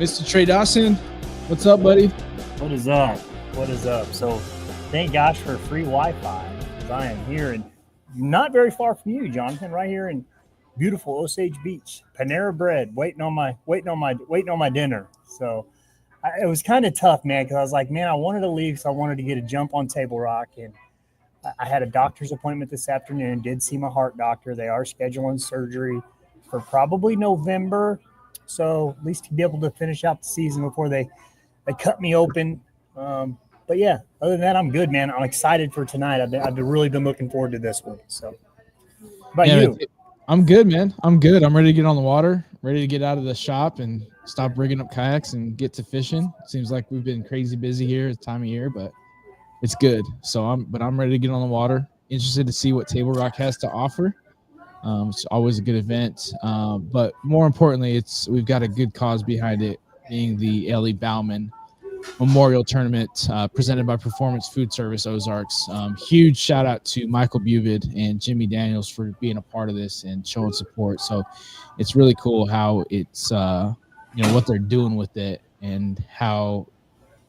Mr. Trey Dawson, what's up, buddy? What is up? What is up? So thank gosh for free Wi-Fi, because I am here and not very far from you, Jonathan, right here in beautiful Osage Beach. Panera Bread, waiting on my dinner. So it was kind of tough, man, because I was like, man, I wanted to leave, so I wanted to get a jump on Table Rock, and I had a doctor's appointment this afternoon. Did see my heart doctor. They are scheduling surgery for probably November, so at least to be able to finish out the season before they cut me open. But yeah, other than that, I'm good, man. I'm excited for tonight. I've really been looking forward to this one. So, about you? I'm good, man. I'm good. I'm ready to get on the water, ready to get out of the shop and stop rigging up kayaks and get to fishing. Seems like we've been crazy busy here at the time of year, but it's good. So I'm ready to get on the water. Interested to see what Table Rock has to offer. It's always a good event, but more importantly, we've got a good cause behind it, being the Ellie Bowman Memorial Tournament presented by Performance Foodservice Ozarks. Huge shout out to Michael Buvid and Jimmy Daniels for being a part of this and showing support. So it's really cool how it's what they're doing with it and how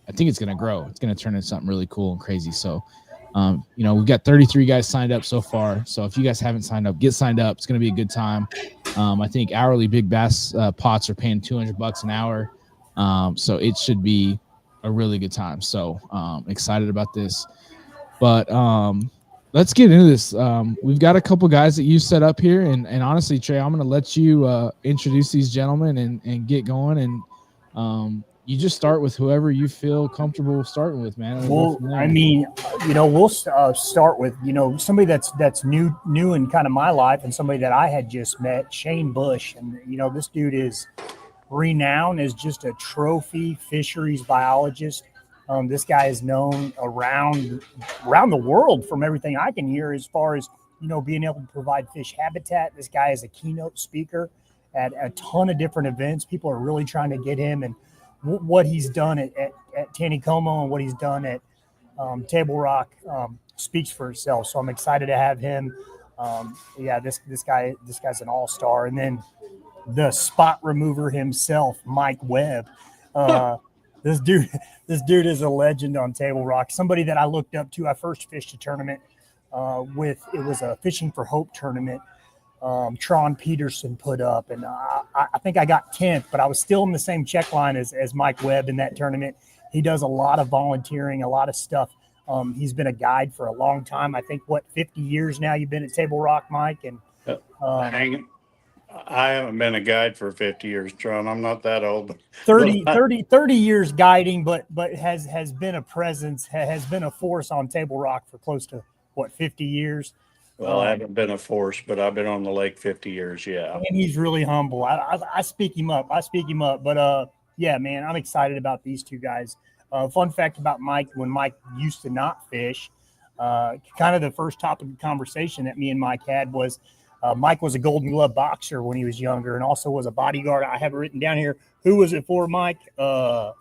I think it's going to grow. It's going to turn into something really cool and crazy. So we've got 33 guys signed up so far. So if you guys haven't signed up, get signed up. It's going to be a good time. I think hourly big bass pots are paying $200 an hour. So it should be a really good time. So excited about this. But let's get into this. We've got a couple guys that you set up here. And honestly, Trey, I'm going to let you introduce these gentlemen and get going. And you just start with whoever you feel comfortable starting with, man. Well, I mean, we'll start with, somebody that's new in kind of my life and somebody that I had just met, Shane Bush. And, this dude is renowned as just a trophy fisheries biologist. This guy is known around the world from everything I can hear as far as, being able to provide fish habitat. This guy is a keynote speaker at a ton of different events. People are really trying to get him, and what he's done at Taneycomo and what he's done at Table Rock speaks for itself. So I'm excited to have him. This guy's an all-star. And then the spot remover himself, Mike Webb. This dude is a legend on Table Rock. Somebody that I looked up to. I first fished a tournament it was a Fishing for Hope tournament. Tron Peterson put up, and I think I got 10th, but I was still in the same check line as Mike Webb in that tournament. He does a lot of volunteering, a lot of stuff. He's been a guide for a long time. I think 50 years now you've been at Table Rock, Mike? And I haven't been a guide for 50 years, Tron. I'm not that old. 30 years guiding, but has been a presence, has been a force on Table Rock for close to 50 years. Well, I haven't been a force, but I've been on the lake 50 years. Yeah. And he's really humble. I speak him up. But yeah, man, I'm excited about these two guys. Fun fact about Mike, when Mike used to not fish, kind of the first topic of conversation that me and Mike had was Mike was a Golden Glove boxer when he was younger and also was a bodyguard. I have it written down here. Who was it for, Mike? Oh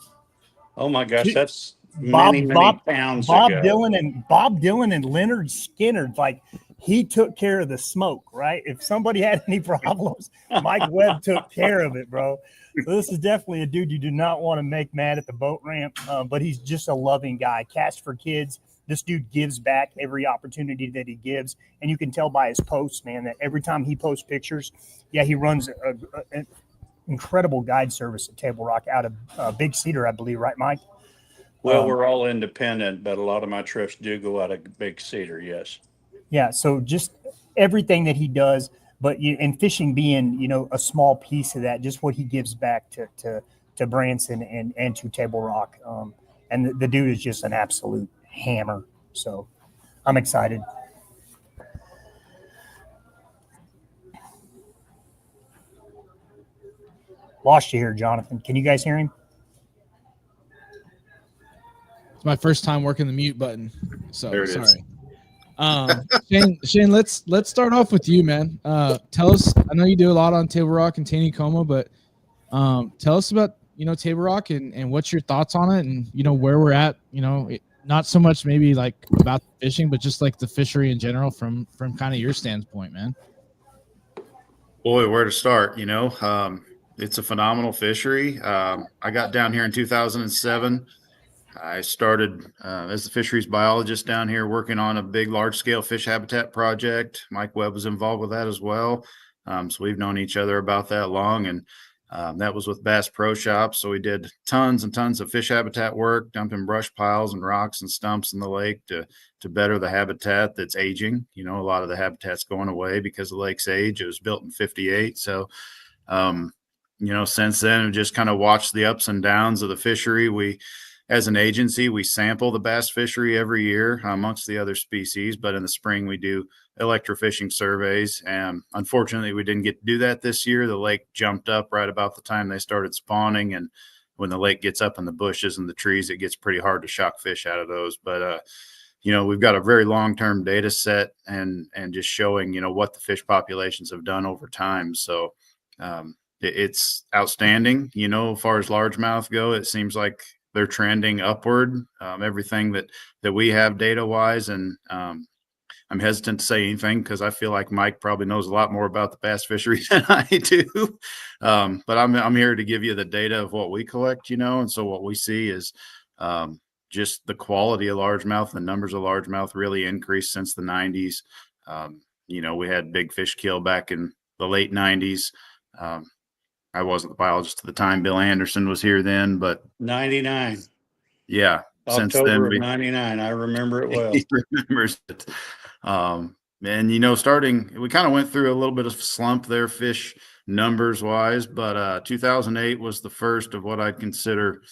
my gosh, that's many pounds Bob ago. Dylan and Leonard Skinner. Like, he took care of the smoke, right? If somebody had any problems, Mike Webb took care of it, bro. So this is definitely a dude you do not want to make mad at the boat ramp, but he's just a loving guy. Cast for Kids. This dude gives back every opportunity that he gives, and you can tell by his posts, man, that every time he posts pictures, he runs an incredible guide service at Table Rock out of Big Cedar, I believe, right, Mike? Well, we're all independent, but a lot of my trips do go out of Big Cedar, yes. Yeah, so just everything that he does, but and fishing being, a small piece of that, just what he gives back to Branson and to Table Rock. And the dude is just an absolute hammer. So I'm excited. Lost you here, Jonathan. Can you guys hear him? It's my first time working the mute button. So there it sorry. is. Shane, let's start off with you, man. Tell us, I know you do a lot on Table Rock and Taneycomo, but tell us about, Table Rock and what's your thoughts on it and, where we're at, not so much maybe like about fishing, but just like the fishery in general from kind of your standpoint, man. Boy, where to start? it's a phenomenal fishery. I got down here in 2007. I started as the fisheries biologist down here working on a big large scale fish habitat project. Mike Webb was involved with that as well. So we've known each other about that long, and that was with Bass Pro Shops. So we did tons and tons of fish habitat work, dumping brush piles and rocks and stumps in the lake to better the habitat that's aging. You know, a lot of the habitat's going away because the lake's age. It was built in 58. So, you know, since then, we've just kind of watched the ups and downs of the fishery. We, as an agency, we sample the bass fishery every year amongst the other species, but in the spring we do electrofishing surveys. And unfortunately, we didn't get to do that this year. The lake jumped up right about the time they started spawning. And when the lake gets up in the bushes and the trees, it gets pretty hard to shock fish out of those. But, you know, we've got a very long-term data set and just showing, you know, what the fish populations have done over time. So it's outstanding. You know, as far as largemouth go, it seems like they're trending upward. Everything that we have data wise, and I'm hesitant to say anything because I feel like Mike probably knows a lot more about the bass fisheries than I do. But I'm here to give you the data of what we collect, you know, and so what we see is just the quality of largemouth. The numbers of largemouth really increased since the 90s. You know, we had big fish kill back in the late 90s. I wasn't the biologist at the time. Bill Anderson was here then, but 99. Yeah. October of 99. I remember it well. He remembers it. And, you know, we kind of went through a little bit of slump there, fish numbers wise, but 2008 was the first of what I'd consider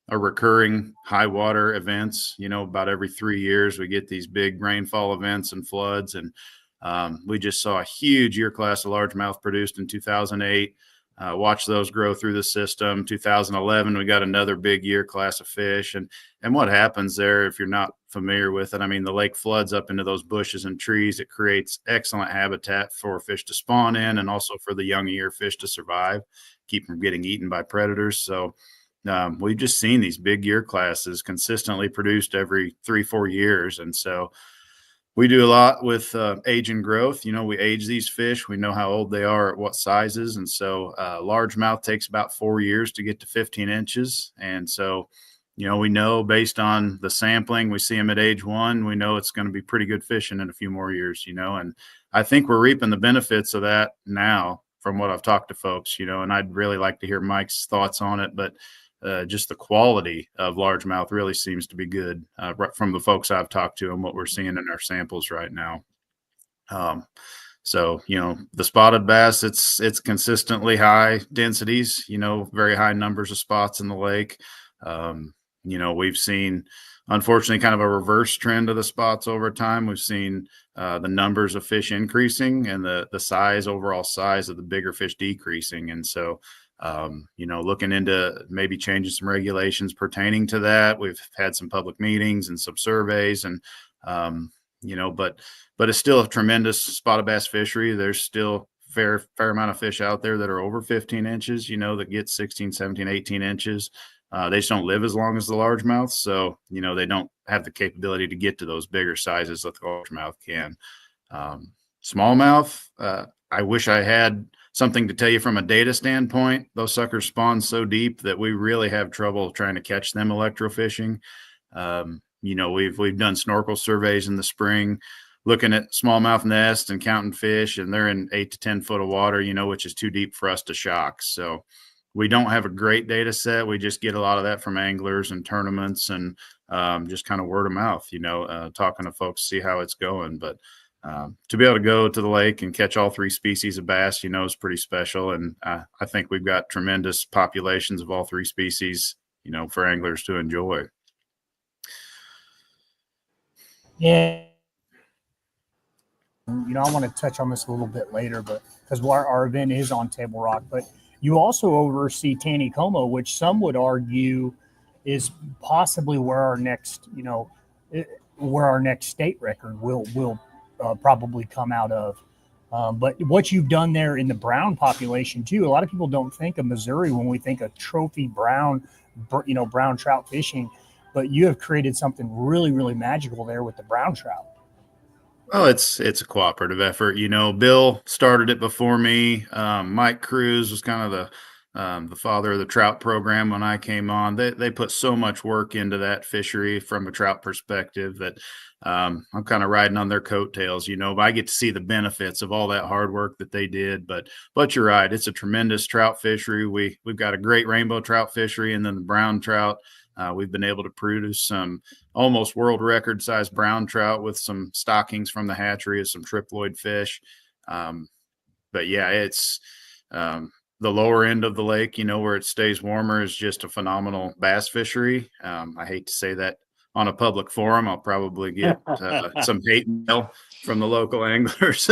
a recurring high water events. You know, about every 3 years, we get these big rainfall events and floods. And we just saw a huge year class of largemouth produced in 2008. Watch those grow through the system. 2011, we got another big year class of fish. And what happens there, if you're not familiar with it, I mean, the lake floods up into those bushes and trees. It creates excellent habitat for fish to spawn in and also for the young year fish to survive, keep from getting eaten by predators. So we've just seen these big year classes consistently produced every 3-4 years. And so we do a lot with age and growth. You know, we age these fish. We know how old they are at what sizes. And so largemouth takes about 4 years to get to 15 inches. And so, you know, we know based on the sampling, we see them at age 1. We know it's going to be pretty good fishing in a few more years, you know, and I think we're reaping the benefits of that now from what I've talked to folks, you know, and I'd really like to hear Mike's thoughts on it. But just the quality of largemouth really seems to be good from the folks I've talked to and what we're seeing in our samples right now. So, you know, the spotted bass, it's consistently high densities, you know, very high numbers of spots in the lake. You know, we've seen, unfortunately, kind of a reverse trend of the spots over time. We've seen the numbers of fish increasing and the overall size of the bigger fish decreasing. And so, you know, looking into maybe changing some regulations pertaining to that. We've had some public meetings and some surveys and, you know, but it's still a tremendous spotted bass fishery. There's still fair amount of fish out there that are over 15 inches, you know, that get 16, 17, 18 inches. They just don't live as long as the largemouth. So, you know, they don't have the capability to get to those bigger sizes that the largemouth can. Smallmouth, I wish I had something to tell you from a data standpoint. Those suckers spawn so deep that we really have trouble trying to catch them electrofishing. You know, we've done snorkel surveys in the spring, looking at smallmouth nests and counting fish, and they're in 8 to 10 foot of water, you know, which is too deep for us to shock. So we don't have a great data set. We just get a lot of that from anglers and tournaments and just kind of word of mouth, you know, talking to folks, see how it's going. But to be able to go to the lake and catch all 3 species of bass, you know, is pretty special. And I think we've got tremendous populations of all 3 species, you know, for anglers to enjoy. Yeah. You know, I want to touch on this a little bit later, but because our event is on Table Rock, but you also oversee Taneycomo, which some would argue is possibly where our next, you know, where our next state record will probably come out of. But what you've done there in the brown population too, a lot of people don't think of Missouri when we think of trophy brown, you know, brown trout fishing, but you have created something really, really magical there with the brown trout. Well, it's a cooperative effort. You know, Bill started it before me. Mike Cruz was kind of the father of the trout program when I came on. They put so much work into that fishery from a trout perspective that I'm kind of riding on their coattails. But I get to see the benefits of all that hard work that they did. But you're right, it's a tremendous trout fishery. We've got a great rainbow trout fishery, and then the brown trout. We've been able to produce some almost world record size brown trout with some stockings from the hatchery of some triploid fish. But yeah, it's the lower end of the lake, where it stays warmer, is just a phenomenal bass fishery. I hate to say that on a public forum. I'll probably get some hate mail from the local anglers.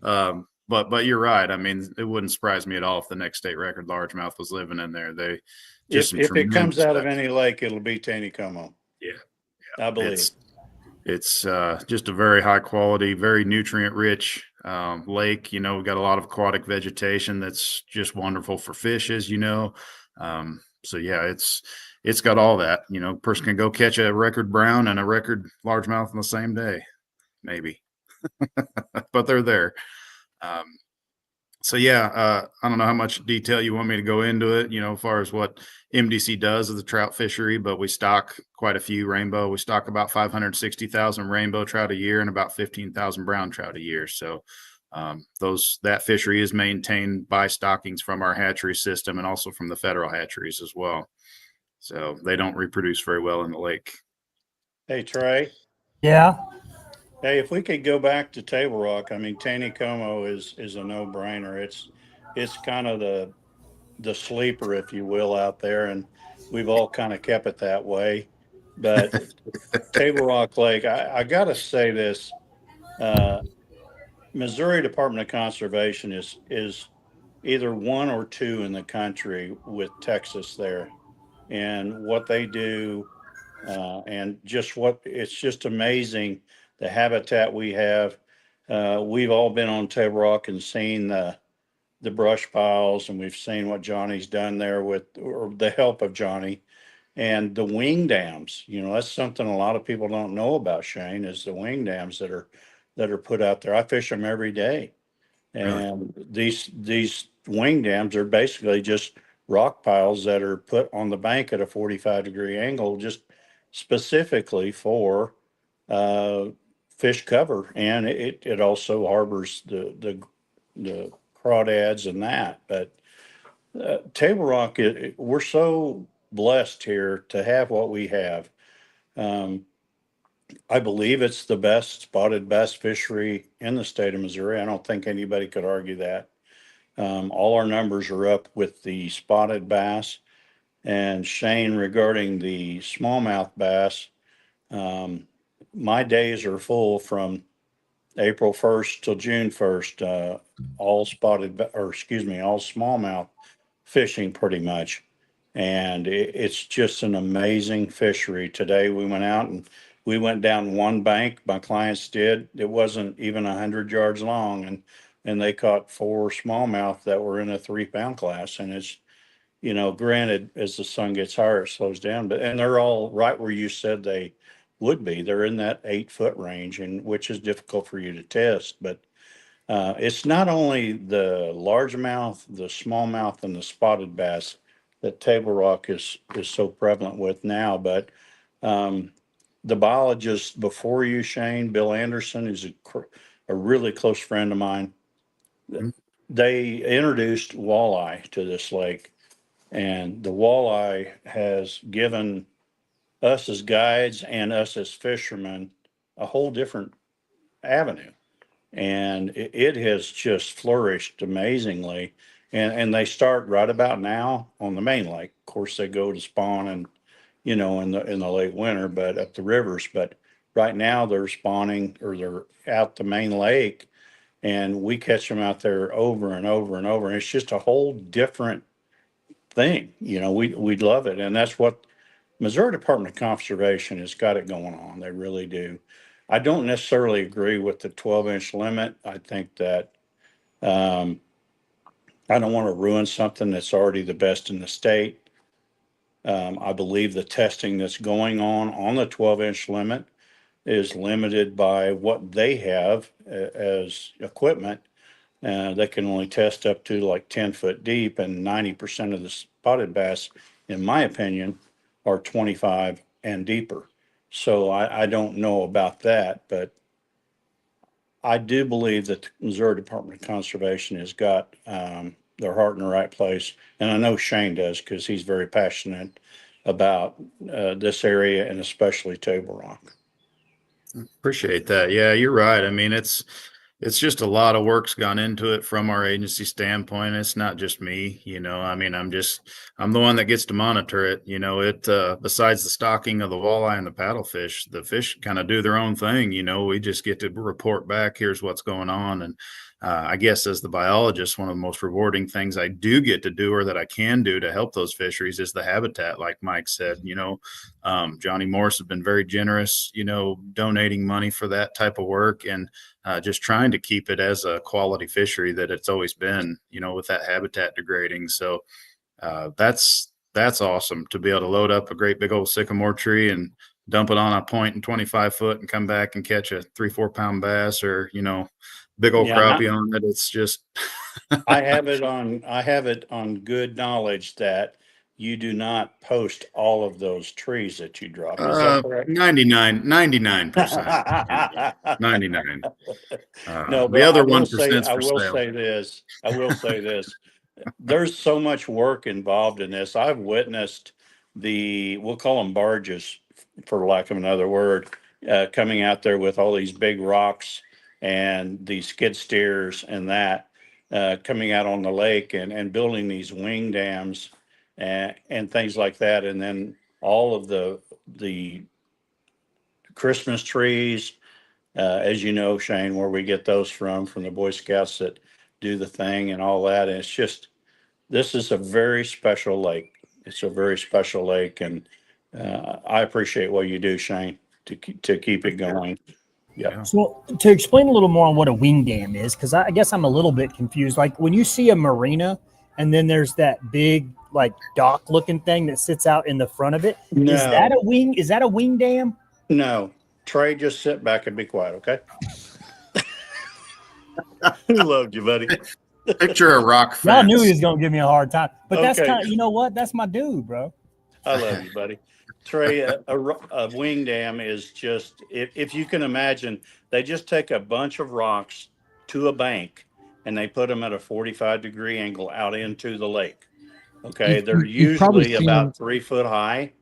But you're right. I mean, it wouldn't surprise me at all if the next state record largemouth was living in there. If it comes out of any lake, it'll be Taneycomo. Yeah, I believe it's just a very high quality, very nutrient rich lake. We've got a lot of aquatic vegetation that's just wonderful for fish, as you know. So yeah, it's got all that. Person can go catch a record brown and a record largemouth on the same day, maybe, but they're there. So yeah, I don't know how much detail you want me to go into it, as far as what MDC does as the trout fishery, but we stock quite a few rainbow. We stock about 560,000 rainbow trout a year and about 15,000 brown trout a year. So that fishery is maintained by stockings from our hatchery system and also from the federal hatcheries as well. So they don't reproduce very well in the lake. Hey, Trey. Yeah. Hey, if we could go back to Table Rock, I mean, Taneycomo is a no-brainer. It's kind of the sleeper, if you will, out there, and we've all kind of kept it that way. But Table Rock Lake, I got to say this: Missouri Department of Conservation is either one or two in the country with Texas there, and what they do, and it's just amazing the habitat we have. We've all been on Table Rock and seen the brush piles, and we've seen what Johnny's done there or the help of Johnny, and the wing dams. That's something a lot of people don't know about, Shane, is the wing dams that are put out there. I fish them every day, Really? and these wing dams are basically just rock piles that are put on the bank at a 45-degree angle, just specifically for fish cover, and it also harbors the crawdads and that. But Table Rock, we're so blessed here to have what we have. I believe it's the best spotted bass fishery in the state of Missouri. I don't think anybody could argue that. All our numbers are up with the spotted bass. And Shane, regarding the smallmouth bass, my days are full from April 1st till June 1st, all all smallmouth fishing pretty much. And it's just an amazing fishery. Today we went out and we went down one bank. My clients did. It wasn't even 100 yards long, and they caught 4 smallmouth that were in a 3-pound class. And it's, granted, as the sun gets higher, it slows down, and they're all right where you said they would be. They're in that 8-foot range, and which is difficult for you to test. But it's not only the largemouth, the smallmouth, and the spotted bass that Table Rock is so prevalent with now, but the biologist before you, Shane, Bill Anderson, is a really close friend of mine. Mhm. They introduced walleye to this lake, and the walleye has given us as guides and us as fishermen a whole different avenue. And it has just flourished amazingly. And they start right about now on the main lake. Of course, they go to spawn and in the late winter, but up the rivers. But right now they're spawning, or they're out the main lake, and we catch them out there over and over and over. And it's just a whole different thing. We love it, and that's what Missouri Department of Conservation has got it going on. They really do. I don't necessarily agree with the 12-inch limit. I think that I don't want to ruin something that's already the best in the state. I believe the testing that's going on the 12-inch limit is limited by what they have as equipment. They can only test up to like 10 foot deep, and 90% of the spotted bass, in my opinion, are 25 and deeper. So I don't know about that, but I do believe that the Missouri Department of Conservation has got their heart in the right place. And I know Shane does, because he's very passionate about this area, and especially Table Rock. Appreciate that. Yeah, you're right. I mean, it's just a lot of work's gone into it from our agency standpoint. It's not just me, I mean, I'm the one that gets to monitor it. Besides the stocking of the walleye and the paddlefish, the fish kind of do their own thing. We just get to report back, here's what's going on. And I guess as the biologist, one of the most rewarding things I do get to do, or that I can do to help those fisheries, is the habitat. Like Mike said, Johnny Morris has been very generous, donating money for that type of work, and just trying to keep it as a quality fishery that it's always been, with that habitat degrading. So that's awesome to be able to load up a great big old sycamore tree and dump it on a point in 25 foot and come back and catch a 3-4 pound bass, or, big old crappie on it. It's just, I have it on good knowledge that you do not post all of those trees that you drop. Is that correct? 99%. 99. No, but The other I will 1% I for will sale. say this. I will say this. There's so much work involved in this. I've witnessed we'll call them barges, for lack of another word, coming out there with all these big rocks and these skid steers and that, coming out on the lake, and building these wing dams and things like that. And then all of the Christmas trees, as you know, Shane, where we get those from the Boy Scouts that do the thing and all that. And it's just, this is a very special lake. It's a very special lake, and I appreciate what you do, Shane, to keep it going. Yeah. So to explain a little more on what a wing dam is, because I guess I'm a little bit confused. Like when you see a marina, and then there's that big like dock looking thing that sits out in the front of it. No. Is that a wing? Is that a wing dam? No, Trey, just sit back and be quiet, okay? Who loved you, buddy? Picture a rock fence. Y'all knew he was gonna give me a hard time, but that's Okay. kind of, you know what? That's my dude, bro. I love you, buddy. Trey, a wing dam is just, if you can imagine, they just take a bunch of rocks to a bank, and they put them at a 45-degree angle out into the lake. Okay, they're You've probably usually seen about them. 3 foot high,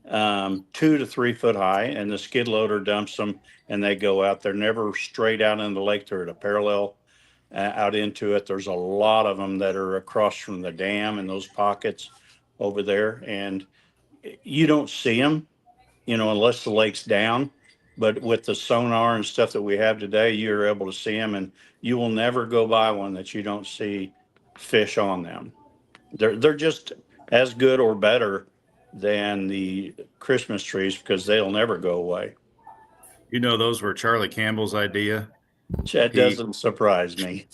2 to 3 foot high, and the skid loader dumps them, and they go out. They're never straight out in the lake. They're at a parallel out into it. There's a lot of them that are across from the dam in those pockets over there, and you don't see them, unless the lake's down. But with the sonar and stuff that we have today, you're able to see them, and you will never go by one that you don't see fish on them. They're just as good or better than the Christmas trees, because they'll never go away. Those were Charlie Campbell's idea. That doesn't surprise me.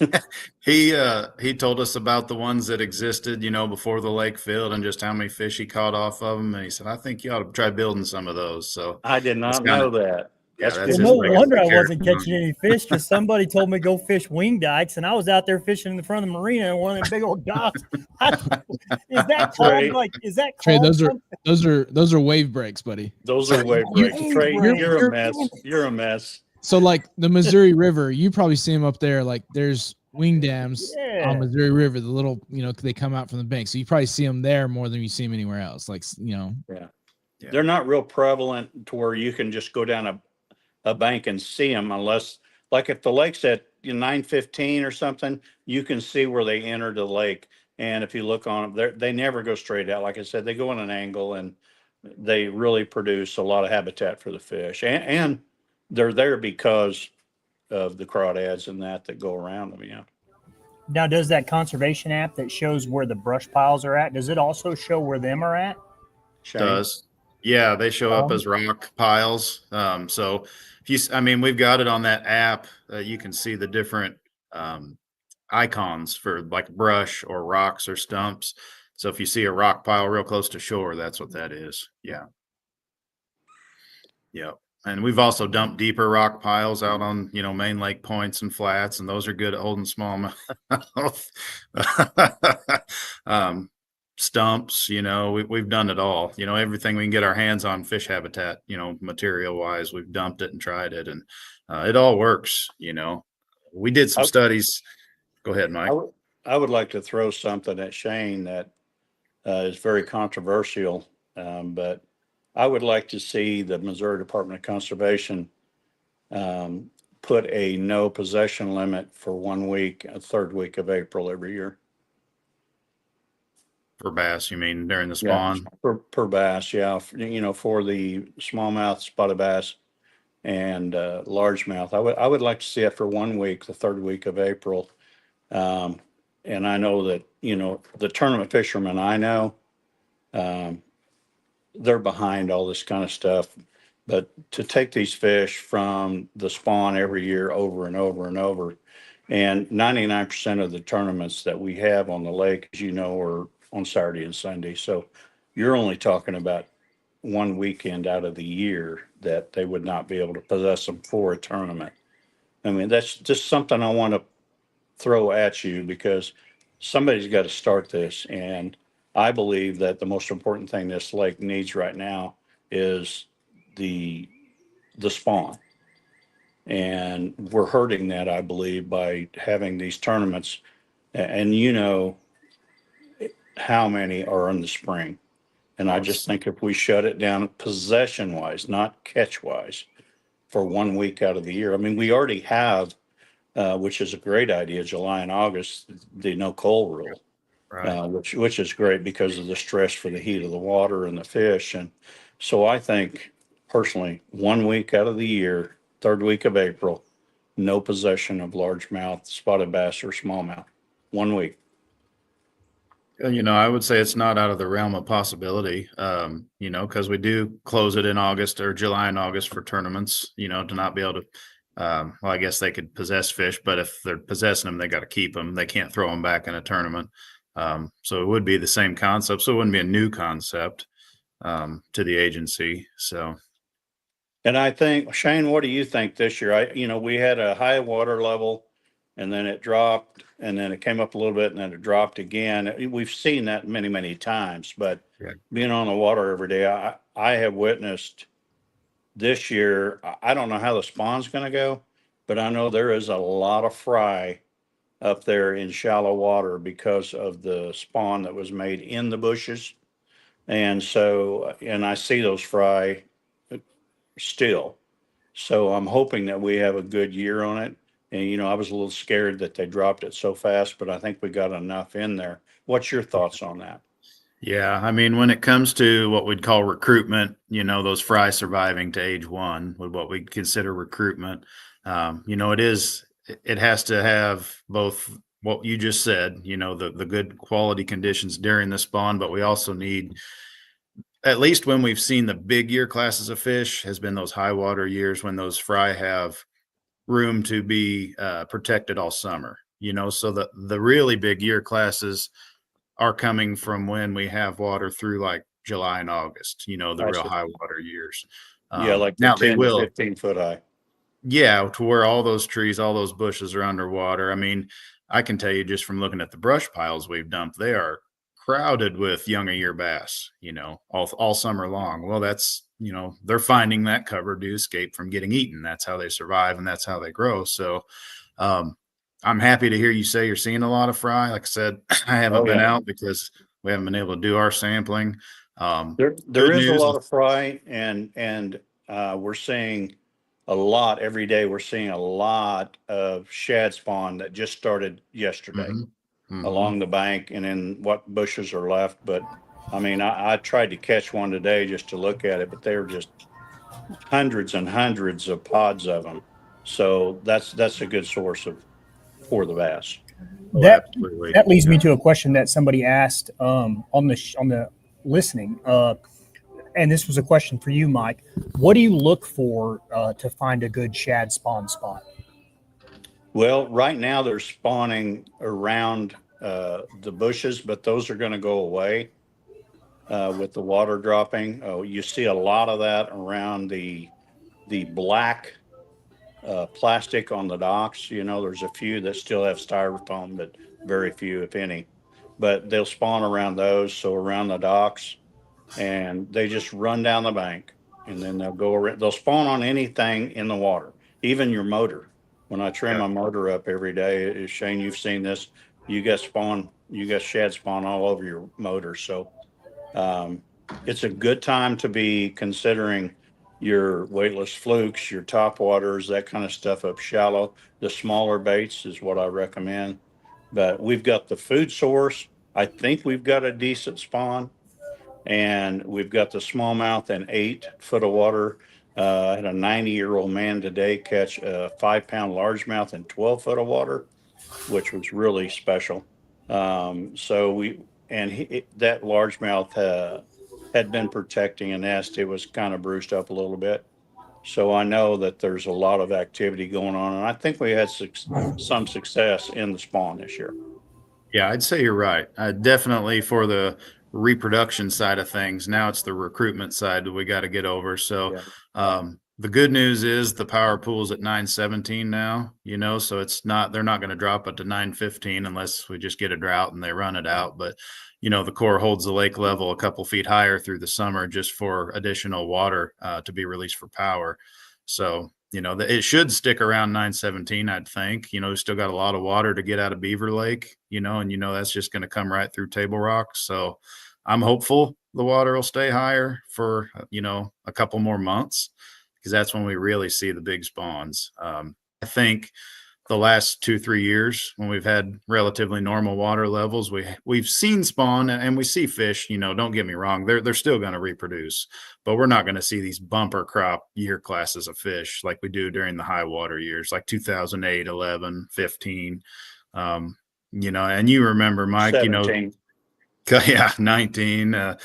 He told us about the ones that existed, before the lake filled, and just how many fish he caught off of them. And he said, I think you ought to try building some of those. So I did not know that. Yeah, That's Well, good. no wonder I wasn't catching any fish, because somebody told me to go fish wing dikes, and I was out there fishing in the front of the marina in one of them big old docks. Is that Trey. called is that Trey, called those are wave breaks, buddy. Those are wave breaks. Trey, you're a mess. You're a mess. So like the Missouri River, you probably see them up there. Like there's wing dams on Missouri River, the little, they come out from the bank. So you probably see them there more than you see them anywhere else. Like, Yeah. They're not real prevalent to where you can just go down a bank and see them, unless, like if the lake's at 9:15 or something, you can see where they enter the lake. And if you look on them, they never go straight out. Like I said, they go on an angle, and they really produce a lot of habitat for the fish. And they're there because of the crawdads and that go around them. Yeah. Now, does that conservation app that shows where the brush piles are at, does it also show where them are at? Shane? Does. Yeah, they show up as rock piles. So we've got it on that app. You can see the different icons for like brush or rocks or stumps. So if you see a rock pile real close to shore, that's what that is. Yeah. Yep. And we've also dumped deeper rock piles out on, main lake points and flats, and those are good at holding smallmouth. Stumps, we've done it all. Everything we can get our hands on fish habitat, material wise, we've dumped it and tried it, and it all works. We did some I, studies. Go ahead, I Mike. would, I would like to throw something at Shane that is very controversial, but I would like to see the Missouri Department of Conservation um, put a no possession limit for 1 week, a third week of April every year. For bass, you mean during the Yeah, spawn? per bass, yeah, for the smallmouth, spotted bass, and largemouth. I would like to see it for 1 week, the third week of April. Um, and I know that, the tournament fishermen I know, um, they're behind all this kind of stuff. But to take these fish from the spawn every year over and over and over, and 99% of the tournaments that we have on the lake, as you know, are on Saturday and Sunday. So you're only talking about one weekend out of the year that they would not be able to possess them for a tournament. I mean, that's just something I want to throw at you because somebody's got to start this. And I believe that the most important thing this lake needs right now is the the spawn. And we're hurting that, I believe, by having these tournaments. And how many are in the spring. And I just think if we shut it down possession wise, not catch wise, for 1 week out of the year. I mean, we already have, which is a great idea, July and August, the no coal rule, Right. which is great because of the stress for the heat of the water and the fish. And so I think personally, 1 week out of the year, third week of April, no possession of largemouth, spotted bass, or smallmouth. 1 week. I would say it's not out of the realm of possibility, because we do close it in August or July and August for tournaments, to not be able to, well, I guess they could possess fish, but if they're possessing them, they got to keep them. They can't throw them back in a tournament. So it would be the same concept. So it wouldn't be a new concept to the agency. So. And I think, Shane, what do you think this year? We had a high water level and then it dropped and then it came up a little bit and then it dropped again. We've seen that many, many times, but Yeah. being on the water every day, I have witnessed this year. I don't know how the spawn's going to go, but I know there is a lot of fry up there in shallow water because of the spawn that was made in the bushes. And so, and I see those fry still. So I'm hoping that we have a good year on it. And, I was a little scared that they dropped it so fast, but I think we got enough in there. What's your thoughts on that? Yeah, I mean, when it comes to what we'd call recruitment, those fry surviving to age one with what we consider recruitment, it has to have both what you just said, the good quality conditions during the spawn, but we also need, at least when we've seen the big year classes of fish, has been those high water years when those fry have room to be protected all summer, so the really big year classes are coming from when we have water through like July and August, the I real see. high water years. Yeah, like the Now they 10 to will, 15 foot high. yeah, to where all those trees, all those bushes are underwater. I mean, I can tell you just from looking at the brush piles we've dumped, they are crowded with young a year bass, all summer long. Well, that's, they're finding that cover to escape from getting eaten. That's how they survive and that's how they grow. So, I'm happy to hear you say you're seeing a lot of fry. Like I said, I haven't Oh, been yeah. out because we haven't been able to do our sampling. There Good is a news. lot of fry and we're seeing a lot every day. We're seeing a lot of shad spawn that just started yesterday Mhm, mhm. along the bank and in what bushes are left. But I mean, I tried to catch one today just to look at it, but they were just hundreds and hundreds of pods of them. So that's a good source of for the bass. Oh, That absolutely. that leads me to a question that somebody asked on the listening, and this was a question for you, Mike. What do you look for to find a good shad spawn spot? Well, right now they're spawning around the bushes, but those are going to go away with the water dropping. Oh, you see a lot of that around the the black plastic on the docks. You know, there's a few that still have styrofoam, but very few, if any. But they'll spawn around those, so around the docks, and they just run down the bank, and then they'll go around. They'll spawn on anything in the water, even your motor. When I trim Yeah. my motor up every day, Shane, you've seen this. You got shad spawn all over your motor. So um, it's a good time to be considering your weightless flukes, your top waters, that kind of stuff up shallow. The smaller baits is what I recommend. But we've got the food source. I think we've got a decent spawn, and we've got the smallmouth in 8 foot of water. I had a 90-year-old man today catch a 5 pound largemouth in 12 foot of water, which was really special. So that largemouth had been protecting a nest. It was kind of bruised up a little bit. So I know that there's a lot of activity going on, and I think we had some success in the spawn this year. Yeah, I'd say you're right. Definitely for the reproduction side of things. Now it's the recruitment side that we got to get over. So, Yeah. the good news is the power pool's at 917 now, so they're not going to drop it to 915 unless we just get a drought and they run it out. But, the Corps holds the lake level a couple feet higher through the summer just for additional water to be released for power. So, it should stick around 917, I'd think. We still got a lot of water to get out of Beaver Lake, and that's just going to come right through Table Rock. So I'm hopeful the water will stay higher for, a couple more months, because that's when we really see the big spawns. I think the last 2-3 years, when we've had relatively normal water levels, we've seen spawn and we see fish. Don't get me wrong, they're still going to reproduce, but we're not going to see these bumper crop year classes of fish like we do during the high water years, like 2008, 11, 15. And you remember, Mike, 17. yeah, 19. A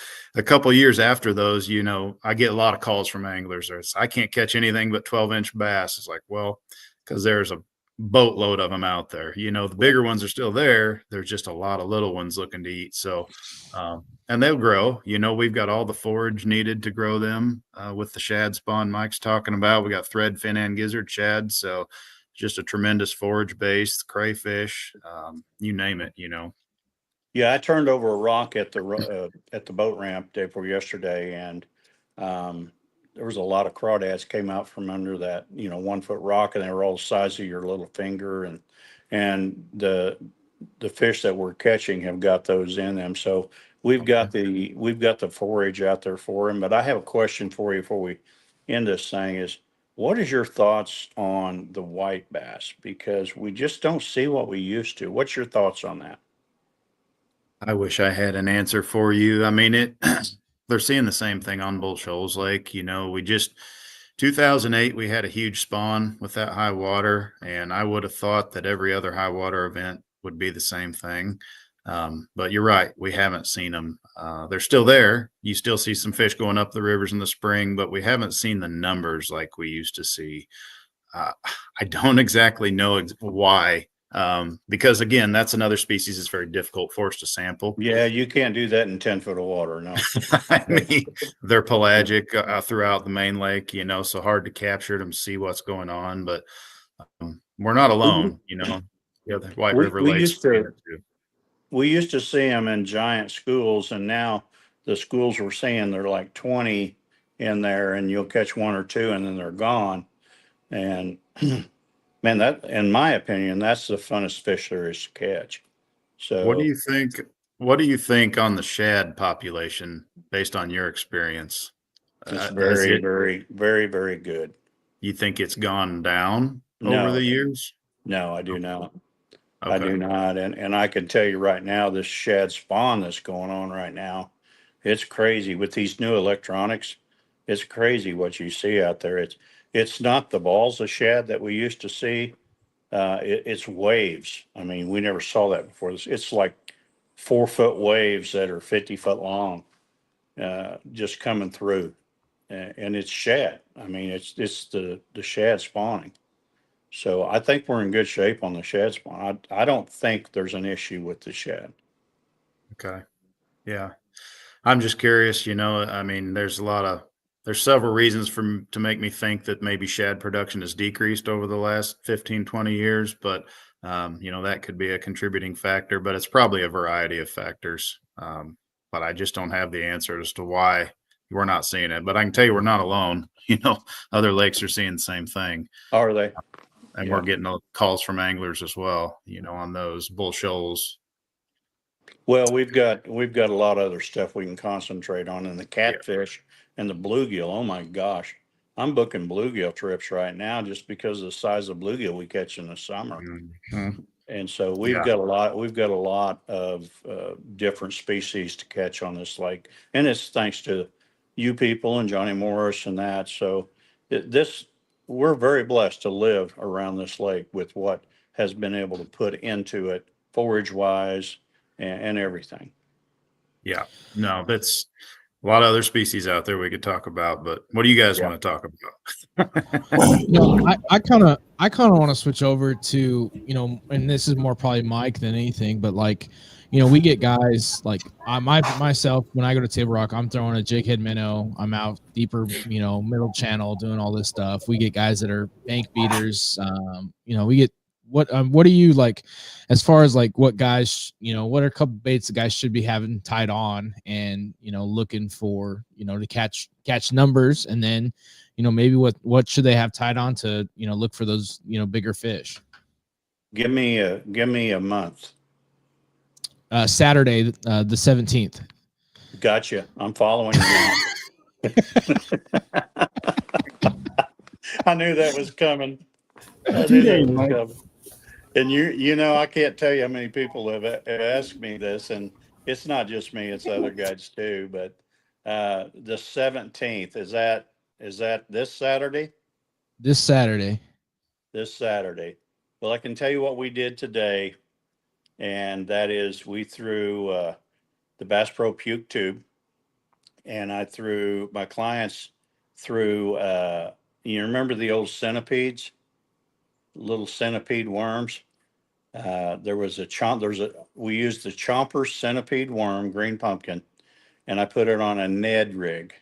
couple years after those, I get a lot of calls from anglers. I can't catch anything but 12-inch bass. It's like, well, because there's a boatload of them out there. The bigger ones are still there. There's just a lot of little ones looking to eat. So, and they'll grow. We've got all the forage needed to grow them with the shad spawn Mike's talking about. We got thread, fin, and gizzard shad. So, just a tremendous forage base, crayfish, you name it. Yeah, I turned over a rock at the boat ramp day before yesterday, and there was a lot of crawdads came out from under that 1 foot rock, and they were all the size of your little finger, and the fish that we're catching have got those in them. So we've got the forage out there for them. But I have a question for you before we end this thing: is what is your thoughts on the white bass? Because we just don't see what we used to. What's your thoughts on that? I wish I had an answer for you. I mean, they're seeing the same thing on Bull Shoals Lake. 2008, we had a huge spawn with that high water, and I would have thought that every other high water event would be the same thing. But you're right, we haven't seen them. They're still there. You still see some fish going up the rivers in the spring, but we haven't seen the numbers like we used to see. I don't exactly know why. Because again, that's another species that's very difficult for us to sample. Yeah, you can't do that in 10 foot of water. No. I mean, they're pelagic throughout the main lake, so hard to capture them, see what's going on. But we're not alone, Yeah, the White We, River we Lakes used to too. we used to see them in giant schools, and now the schools we're seeing, they're like 20 in there, and you'll catch one or two, and then they're gone. And man, that, in my opinion, that's the funnest fish there is to catch. What do So you think? What do you think on the shad population based on your experience? it's Has very, it? very, very, very good. You think it's gone down over No, the years? no, I do not. I Okay. do not. And I can tell you right now, this shad spawn that's going on right now, it's crazy with these new electronics. It's crazy what you see out there. It's not the balls of shad that we used to see. It's waves. I mean, we never saw that before. It's like 4 foot waves that are 50 foot long, just coming through. And it's shad. I mean, it's the shad spawning. So I think we're in good shape on the shad spawn. I don't think there's an issue with the shad. Okay. Yeah. I'm just curious, I mean, there's several reasons to make me think that maybe shad production has decreased over the last 15, 20 years, but that could be a contributing factor, but it's probably a variety of factors. But I just don't have the answer as to why we're not seeing it. But I can tell you we're not alone. Other lakes are seeing the same thing. Are they? And we're getting calls from anglers as well, on those bull shoals. Well, we've got a lot of other stuff we can concentrate on, and the catfish and the bluegill. Oh my gosh, I'm booking bluegill trips right now just because of the size of bluegill we catch in the summer. Mm-hmm. And so we've got a lot. We've got a lot of different species to catch on this lake, and it's thanks to you people and Johnny Morris and that. So we're very blessed to live around this lake with what has been able to put into it forage wise and everything. Yeah, no, that's a lot of other species out there we could talk about, but what do you guys want to talk about? I kind of want to switch over to, and this is more probably Mike than anything, but like, we get guys like myself, when I go to Table Rock, I'm throwing a jighead minnow. I'm out deeper, middle channel doing all this stuff. We get guys that are bank beaters. We get, what do you like as far as like what guys, what are a couple baits the guys should be having tied on and, looking for, to catch numbers, and then, maybe what should they have tied on to, look for those, bigger fish? Give me a month. Saturday, the 17th. Gotcha. I'm following you now. I knew that was coming. And I can't tell you how many people have asked me this, and it's not just me, it's other guys too. But the 17th, is that this Saturday? This Saturday. This Saturday. Well, I can tell you what we did today, and that is we threw the Bass Pro Puke Tube, and my clients threw, you remember the old centipedes? Little centipede worms. We used the Chomper centipede worm, green pumpkin, and I put it on a Ned rig.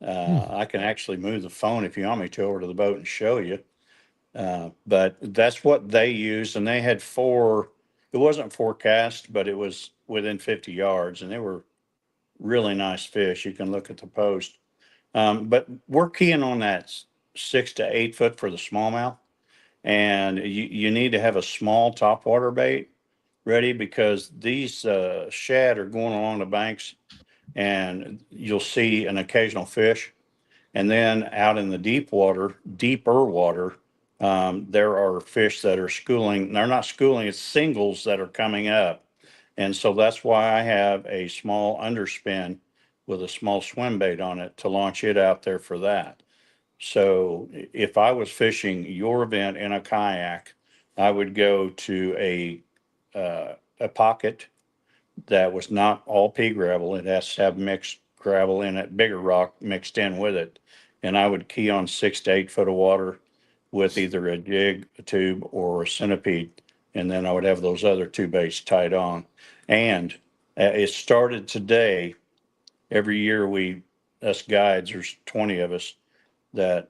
I can actually move the phone if you want me to over to the boat and show you. But that's what they used, and they had it wasn't forecast, but it was within 50 yards, and they were really nice fish. You can look at the post. But we're keying on that 6 to 8 foot for the smallmouth. And you need to have a small topwater bait ready, because these shad are going along the banks, and you'll see an occasional fish. And then out in the deeper water, there are fish that are schooling. They're not schooling, it's singles that are coming up. And so that's why I have a small underspin with a small swim bait on it to launch it out there for that. So if I was fishing your event in a kayak, I would go to a pocket that was not all pea gravel. It has to have mixed gravel in it, bigger rock mixed in with it. And I would key on 6 to 8 foot of water with either a jig, a tube, or a centipede. And then I would have those other two baits tied on. And it started today. Every year us guides, there's 20 of us, that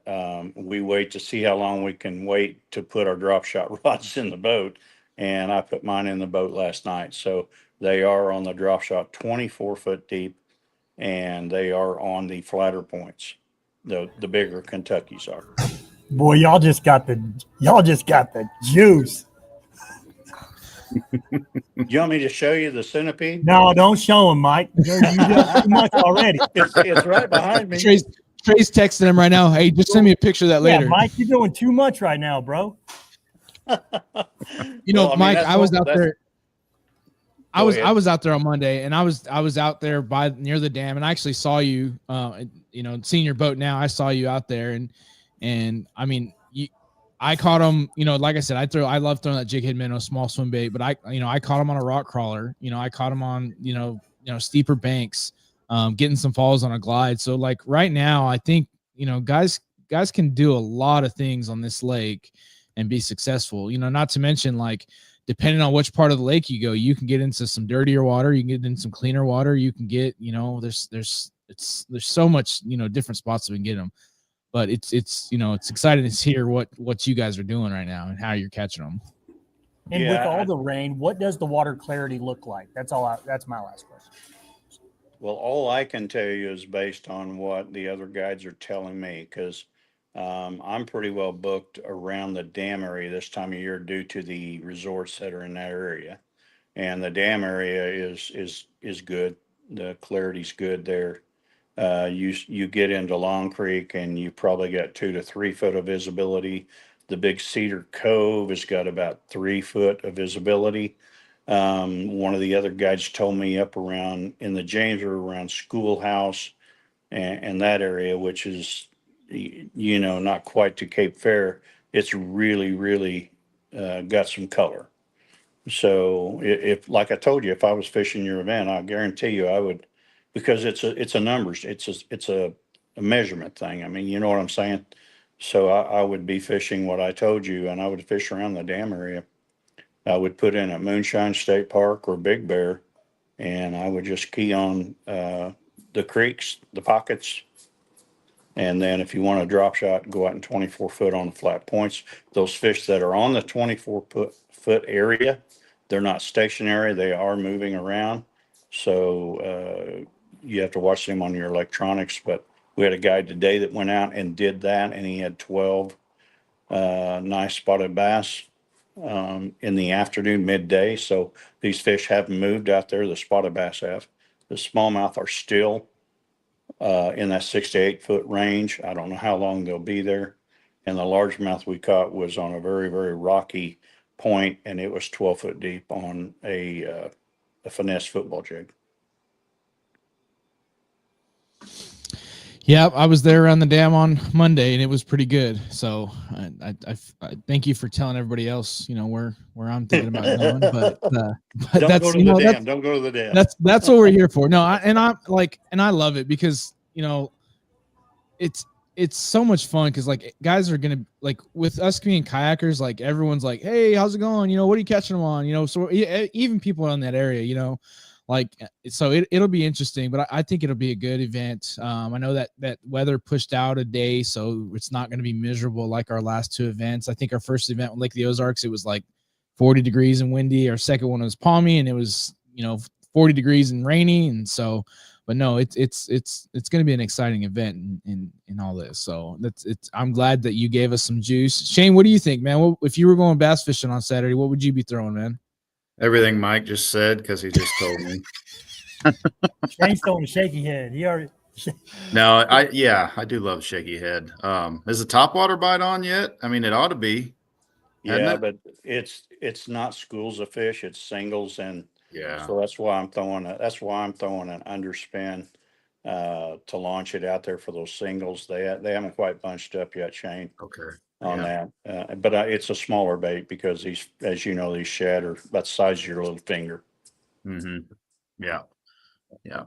we wait to see how long we can wait to put our drop shot rods in the boat. And I put mine in the boat last night. So they are on the drop shot 24 foot deep, and they are on the flatter points. The bigger Kentuckys are. Boy, y'all just got the juice. You want me to show you the centipede? No, don't show him, Mike. You got too much already. It's right behind me. Trey's texting him right now. Hey, just send me a picture of that later. Yeah, Mike, you're doing too much right now, bro. Mike, I was out there. I was out there on Monday, and I was out there near the dam, and I actually saw you. Seeing your boat now, I saw you out there, and I mean, I caught them. Like I said, I love throwing that jig head minnow, small swim bait, but I caught them on a rock crawler. I caught them on steeper banks. Getting some falls on a glide. So like right now, I think, guys can do a lot of things on this lake and be successful, not to mention, like, depending on which part of the lake you go, you can get into some dirtier water. You can get in some cleaner water. You can get, there's there's so much, different spots we can get them. But it's exciting to hear what you guys are doing right now and how you're catching them. And with all the rain, what does the water clarity look like? That's my last question. Well, all I can tell you is based on what the other guides are telling me, because I'm pretty well booked around the dam area this time of year due to the resorts that are in that area. And the dam area is good. The clarity's good there. You get into Long Creek and you probably got 2 to 3 foot of visibility. The Big Cedar Cove has got about 3 foot of visibility. One of the other guides told me up around in the James River around Schoolhouse and that area, which is, not quite to Cape Fear. It's really got some color. So if, like I told you, if I was fishing your event, I guarantee you I would, because it's a numbers, it's a measurement thing. I mean, you know what I'm saying? So I would be fishing what I told you, and I would fish around the dam area. I would put in at Moonshine State Park or Big Bear, and I would just key on the creeks, the pockets. And then if you want a drop shot, go out in 24 foot on the flat points. Those fish that are on the 24 foot area, they're not stationary. They are moving around. So you have to watch them on your electronics. But we had a guy today that went out and did that, and he had 12 nice spotted bass in the afternoon, midday. So these fish haven't moved out there. The spotted bass have. The smallmouth are still in that 6 to 8 foot range. I don't know how long they'll be there. And the largemouth we caught was on a very rocky point, and it was 12 foot deep on a finesse football jig. Yeah, I was there around the dam on Monday, and it was pretty good. So I thank you for telling everybody else, where I'm thinking about going. But Don't that's go to the dam. Don't go to the dam. That's what we're here for. No, I love it because it's so much fun because like guys are gonna like with us being kayakers, like everyone's like, hey, how's it going? What are you catching them on? So even people in that area, like so it'll be interesting, but I think it'll be a good event. I know that weather pushed out a day, so it's not going to be miserable like our last 2 events. I think our first event, like the Ozarks, it was like 40 degrees and windy. Our second one was palmy, and it was 40 degrees and rainy, and so. But no, it's going to be an exciting event in all this. So I'm glad that you gave us some juice. Shane, what do you think, man? If you were going bass fishing on Saturday, what would you be throwing, man? Everything Mike just said, because he just told me. Shane's throwing a shaky head. He already. No, I do love shaky head. Is the topwater bite on yet? I mean, it ought to be. Yeah, but it's not schools of fish, it's singles, and Yeah. so that's why I'm throwing an underspin to launch it out there for those singles. They haven't quite bunched up yet, Shane, Okay. on that. But it's a smaller bait because these, as you know, these shad are about the size of your little finger. Mm-hmm. Yeah. Yeah.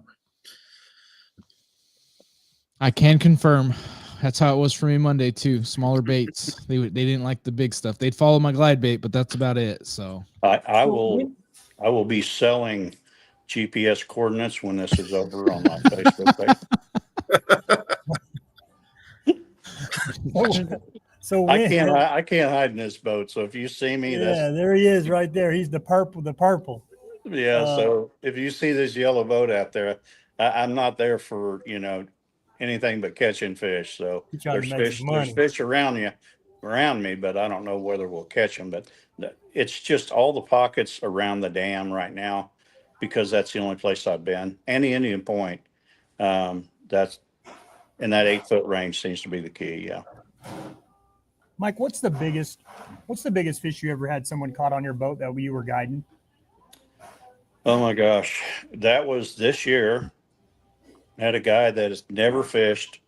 I can confirm. That's how it was for me Monday too. Smaller baits. They didn't like the big stuff. They'd follow my glide bait, but that's about it. So I will be selling GPS coordinates when this is over on my Facebook page. So I can't hide in this boat. So if you see me, there he is right there. He's the purple. Yeah. So if you see this yellow boat out there, I'm not there for, anything but catching fish. So there's fish around me, but I don't know whether we'll catch them. But it's just all the pockets around the dam right now, because that's the only place I've been. And the Indian Point, that's in that 8 foot range seems to be the key. Yeah. Mike, what's the biggest fish you ever had someone caught on your boat that you were guiding? Oh my gosh. That was this year. I had a guy that has never fished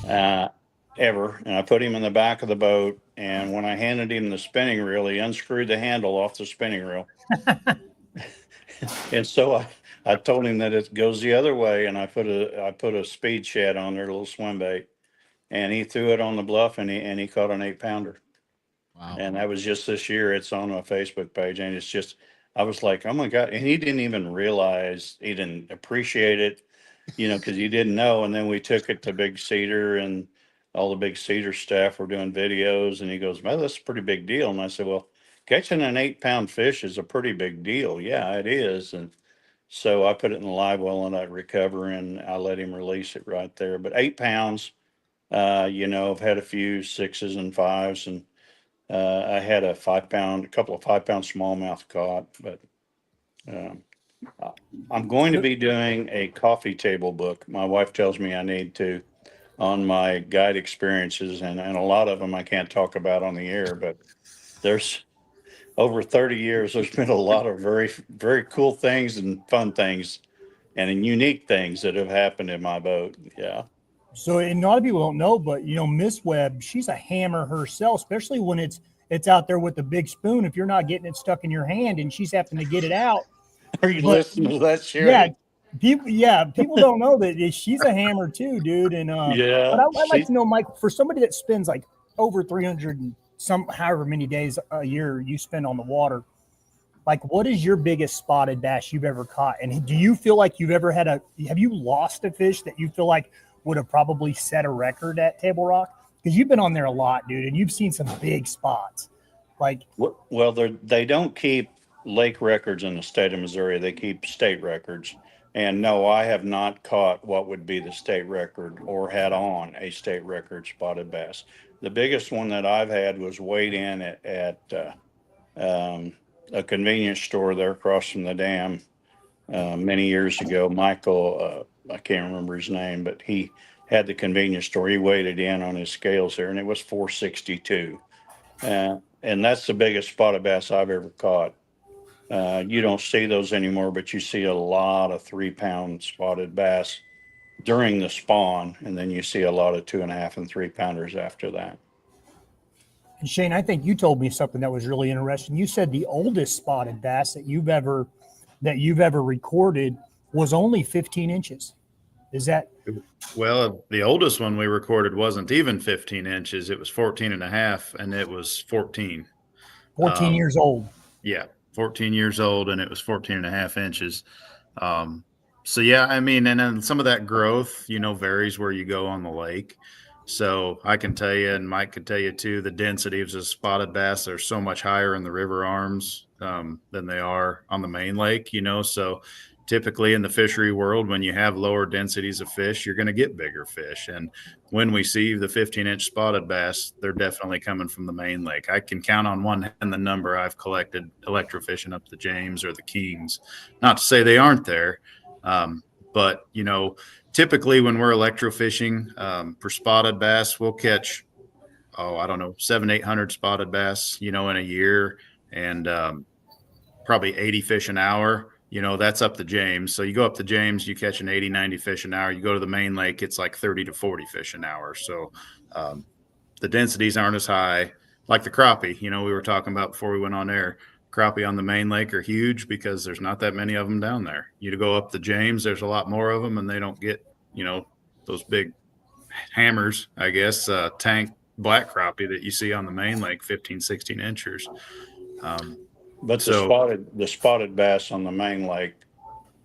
ever. And I put him in the back of the boat. And when I handed him the spinning reel, he unscrewed the handle off the spinning reel. And so I told him that it goes the other way. And I put a speed shad on there, a little swim bait. And he threw it on the bluff, and he caught an 8-pounder. Wow. And that was just this year. It's on my Facebook page, and it's just, I was like, oh my God. And he didn't even realize, he didn't appreciate it. because you didn't know. And then we took it to Big Cedar, and all the Big Cedar staff were doing videos. And he goes, "Well, that's a pretty big deal." And I said, "Well, catching an 8-pound fish is a pretty big deal." "Yeah, it is." And so I put it in the live well and I recover, and I let him release it right there. But 8 pounds, I've had a few 6s and 5s, and I had a couple of 5-pound smallmouth caught. But um, I'm going to be doing a coffee table book. My wife tells me I need to, on my guide experiences, and a lot of them I can't talk about on the air, but there's over 30 years, there's been a lot of very, very cool things and fun things and unique things that have happened in my boat. Yeah. So, and a lot of people don't know, but Miss Webb, she's a hammer herself, especially when it's out there with the big spoon. If you're not getting it stuck in your hand and she's having to get it out. Are you But listening to that, Sherry? people don't know that she's a hammer too, dude. And Yeah. but I'd like to know, Mike, for somebody that spends like over 300 and however many days a year you spend on the water, like what is your biggest spotted bass you've ever caught? And do you feel like have you lost a fish that you feel like would have probably set a record at Table Rock? Because you've been on there a lot, dude, and you've seen some big spots. Like, Well, they don't keep lake records in the state of Missouri. They keep state records. And no, I have not caught what would be the state record or had on a state record spotted bass. The biggest one that I've had was weighed in at a convenience store there across from the dam many years ago. Michael, I can't remember his name, but he had the convenience store. He weighed it in on his scales there, and it was 462. And that's the biggest spotted bass I've ever caught. You don't see those anymore, but you see a lot of 3-pound spotted bass during the spawn, and then you see a lot of 2.5 and 3-pounders after that. and Shane, I think you told me something that was really interesting. You said the oldest spotted bass that you've ever recorded was only 15 inches. Is that? Well, the oldest one we recorded wasn't even 15 inches. It was 14 and a half, and it was 14. 14 years old. Yeah, 14 years old, and it was 14 and a half inches. So, yeah, I mean, and then some of that growth, varies where you go on the lake. So I can tell you, and Mike could tell you too, the density of the spotted bass are so much higher in the river arms than they are on the main lake, So typically in the fishery world, when you have lower densities of fish, you're going to get bigger fish. And when we see the 15-inch spotted bass, they're definitely coming from the main lake. I can count on one hand the number I've collected electrofishing up the James or the Kings. Not to say they aren't there, but, typically when we're electrofishing for spotted bass, we'll catch, 700-800 spotted bass, in a year, and probably 80 fish an hour. That's up the James. So you go up the James, you catch an 80-90 fish an hour. You go to the main lake, it's like 30 to 40 fish an hour. So the densities aren't as high. Like the crappie, we were talking about before we went on air. Crappie on the main lake are huge because there's not that many of them down there. You go up the James, there's a lot more of them, and they don't get, those big hammers, I guess, tank black crappie that you see on the main lake, 15, 16 inchers. But the spotted bass on the main lake,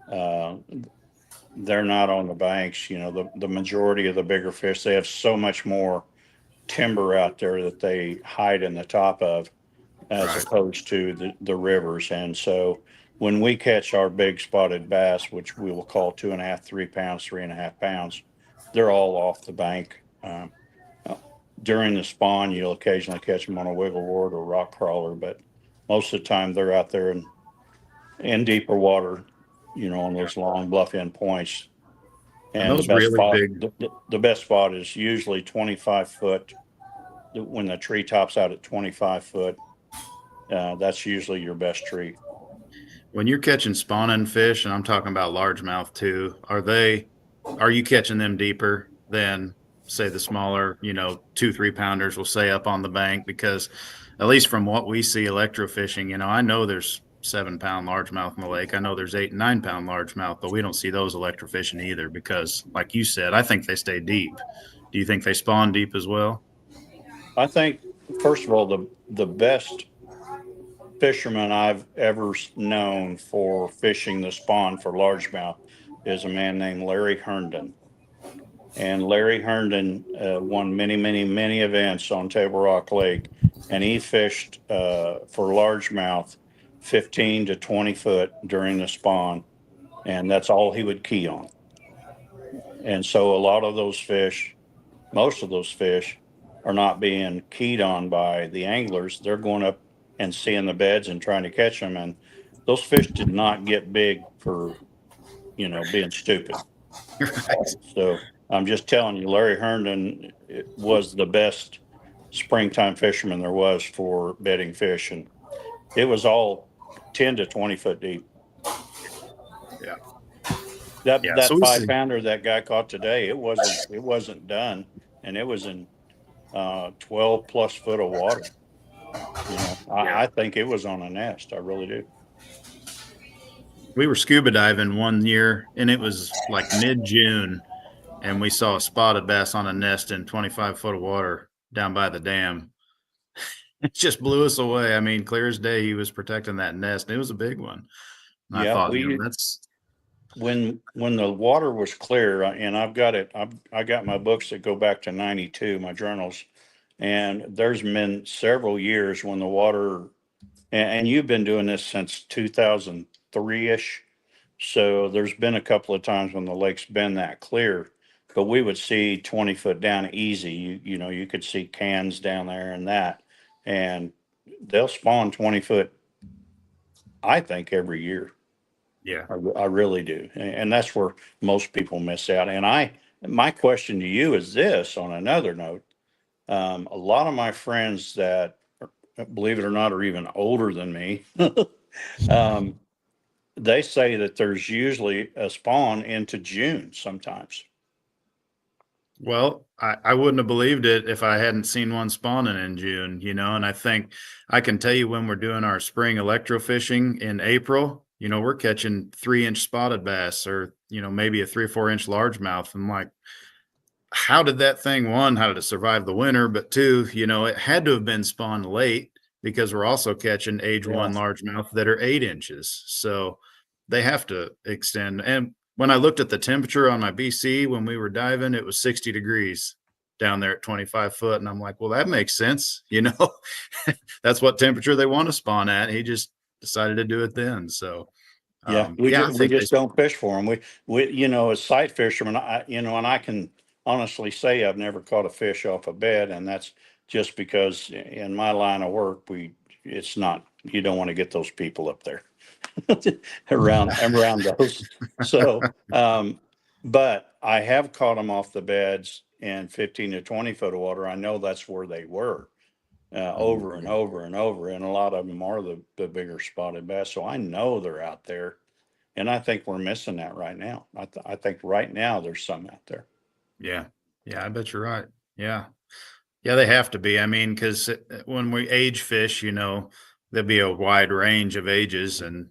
they're not on the banks. The majority of the bigger fish, they have so much more timber out there that they hide in the top of, as opposed to the rivers. And so when we catch our big spotted bass, which we will call 2.5, 3 pounds, 3.5 pounds, they're all off the bank. During the spawn, you'll occasionally catch them on a wiggle wart or rock crawler, but most of the time they're out there in deeper water, on those long bluff end points. And the best spot is usually 25 foot. When the tree tops out at 25 foot, that's usually your best tree. When you're catching spawning fish, and I'm talking about largemouth too, are you catching them deeper than, say, the smaller, 2-3 pounders will say up on the bank? Because at least from what we see electrofishing, I know there's 7-pound largemouth in the lake. I know there's 8 and 9-pound largemouth, but we don't see those electrofishing either because, like you said, I think they stay deep. Do you think they spawn deep as well? I think, first of all, the best fisherman I've ever known for fishing the spawn for largemouth is a man named Larry Herndon. And Larry Herndon won many, many, many events on Table Rock Lake. And he fished for largemouth 15 to 20 foot during the spawn. And that's all he would key on. And so a lot of those fish, most of those fish, are not being keyed on by the anglers. They're going up and seeing the beds and trying to catch them. And those fish did not get big for, being stupid. So I'm just telling you, Larry Herndon was the best springtime fisherman there was for bedding fish. And it was all 10 to 20 foot deep. Yeah. That So we'll 5 see. pounder that guy caught today, it wasn't done, and it was in 12 plus foot of water. I think it was on a nest. I really do. We were scuba diving one year, and it was like mid-June, and we saw a spotted bass on a nest in 25 foot of water down by the dam. It just blew us away. I mean, clear as day, he was protecting that nest. It was a big one. And I thought, that's when the water was clear, and I've got it. I got my books that go back to 92, my journals, and there's been several years when the water, and you've been doing this since 2003-ish. So there's been a couple of times when the lake's been that clear, but we would see 20 foot down easy. You could see cans down there and they'll spawn 20 foot, I think, every year. Yeah. I really do. And that's where most people miss out. And my question to you is this, on another note, a lot of my friends that, believe it or not, are even older than me, they say that there's usually a spawn into June sometimes. Well, I wouldn't have believed it if I hadn't seen one spawning in June, and I think I can tell you when we're doing our spring electrofishing in April, we're catching 3-inch spotted bass or, maybe a 3 or 4-inch largemouth. And like, how did that thing, one, how did it survive the winter? But two, it had to have been spawned late because we're also catching age 1 largemouth that are 8 inches. So they have to extend. And when I looked at the temperature on my BC when we were diving, it was 60 degrees down there at 25 foot. And I'm like, well, that makes sense. That's what temperature they want to spawn at. He just decided to do it then. So we just don't fish for them. We as sight fishermen, and I can honestly say I've never caught a fish off a bed, and that's just because in my line of work, it's not, you don't want to get those people up there around those. So, but I have caught them off the beds in 15 to 20 foot of water. I know that's where they were over and over and over. And a lot of them are the bigger spotted bass. So I know they're out there, and I think we're missing that right now. I think right now there's some out there. Yeah. I bet you're right. Yeah, they have to be. I mean, because when we age fish, there'll be a wide range of ages and,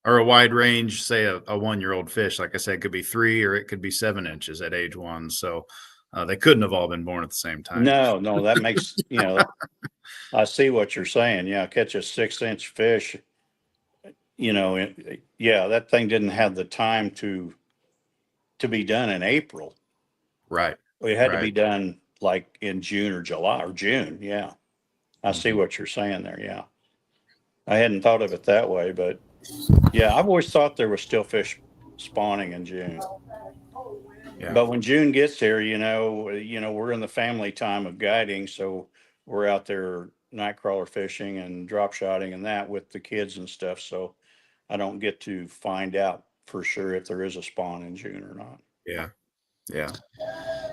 or a wide range, say a 1-year-old fish, like I said, could be 3 or it could be 7 inches at age 1. So they couldn't have all been born at the same time. No, that makes, I see what you're saying. Yeah. Catch a 6-inch fish, that thing didn't have the time to be done in April. Right. It had to be done like in June or July or June. Yeah. I see what you're saying there. Yeah. I hadn't thought of it that way, but yeah, I've always thought there was still fish spawning in June. Yeah. But when June gets here, we're in the family time of guiding. So we're out there night crawler fishing and drop shotting and that with the kids and stuff. So I don't get to find out for sure if there is a spawn in June or not. Yeah.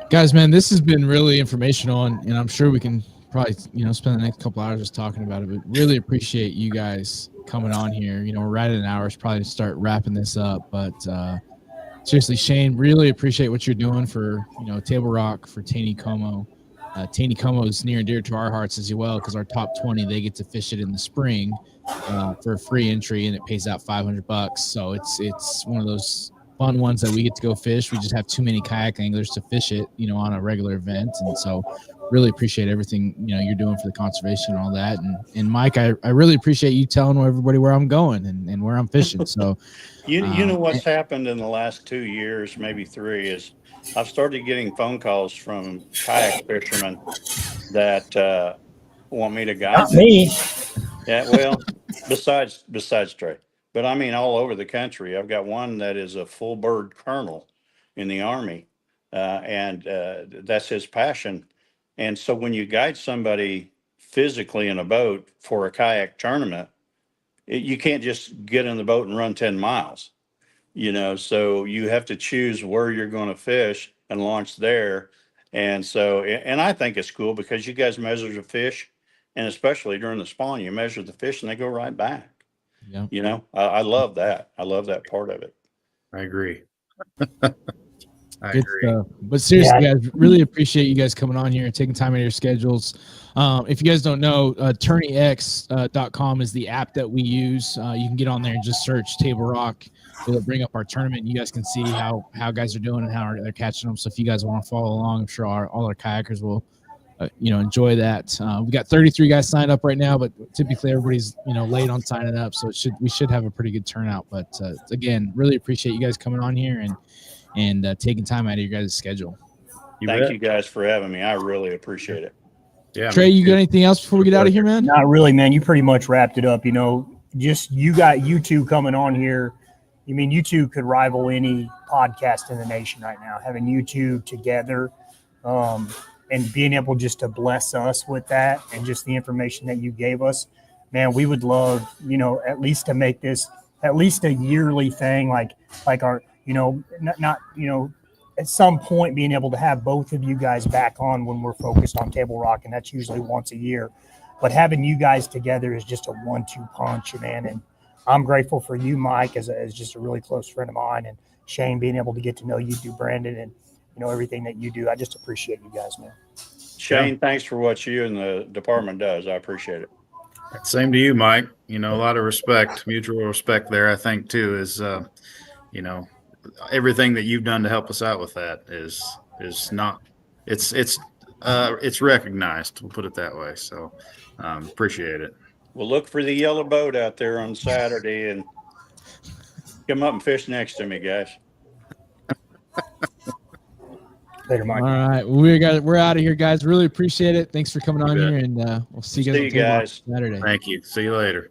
Guys, man, this has been really informational, and I'm sure we can probably, spend the next couple hours just talking about it, but really appreciate you guys coming on here. We're right at an hour. It's probably to start wrapping this up, but seriously, Shane, really appreciate what you're doing for, Table Rock, for Taney Como. Taney Como is near and dear to our hearts as well, because our top 20, they get to fish it in the spring for a free entry, and it pays out $500. So it's one of those fun ones that we get to go fish. We just have too many kayak anglers to fish it, on a regular event. And so really appreciate everything you're doing for the conservation and all that. And Mike, I really appreciate you telling everybody where I'm going and where I'm fishing. So You know what's happened in the last 2 years, maybe 3, is I've started getting phone calls from kayak fishermen that want me to guide Not them. me. Yeah, well, besides Trey, but I mean all over the country. I've got one that is a full bird colonel in the Army, and that's his passion. And so when you guide somebody physically in a boat for a kayak tournament, you can't just get in the boat and run 10 miles. So you have to choose where you're going to fish and launch there. And so, and I think it's cool because you guys measure the fish, and especially during the spawn, you measure the fish and they go right back. yeah. I love that. I love that part of it. I agree. I Good agree. stuff. But seriously, guys, really appreciate you guys coming on here and taking time out of your schedules. If you guys don't know, tourneyx.com is the app that we use. You can get on there and just search Table Rock. It'll bring up our tournament. You guys can see how guys are doing and how they're catching them. So if you guys want to follow along, I'm sure all our kayakers will, enjoy that. We got 33 guys signed up right now, but typically everybody's, late on signing up. So we should have a pretty good turnout. But again, really appreciate you guys coming on here and taking time out of your guys' schedule. Thank you guys for having me. I really appreciate it. Yeah, Trey, you got anything else before we get out of here, man? Not really, man. You pretty much wrapped it up. Just you got you two coming on here. I mean, you two could rival any podcast in the nation right now. Having you two together, and being able just to bless us with that and just the information that you gave us, man, we would love, at least to make this at least a yearly thing, like our, not at some point being able to have both of you guys back on when we're focused on Table Rock, and that's usually once a year. But having you guys together is just a 1-2 punch, man. And I'm grateful for you, Mike, as just a really close friend of mine, and Shane, being able to get to know you through Brandon and everything that you do. I just appreciate you guys, man. Shane, thanks for what you and the department does. I appreciate it. Same to you, Mike. A lot of respect, mutual respect there, I think, too, is, everything that you've done to help us out with that is not, it's recognized. We'll put it that way. So appreciate it. We'll look for the yellow boat out there on Saturday and come up and fish next to me, guys. Later, Mike. All right. We're out of here, guys. Really appreciate it. Thanks for coming on here, and we'll see you guys on Saturday. Saturday. Thank you. See you later.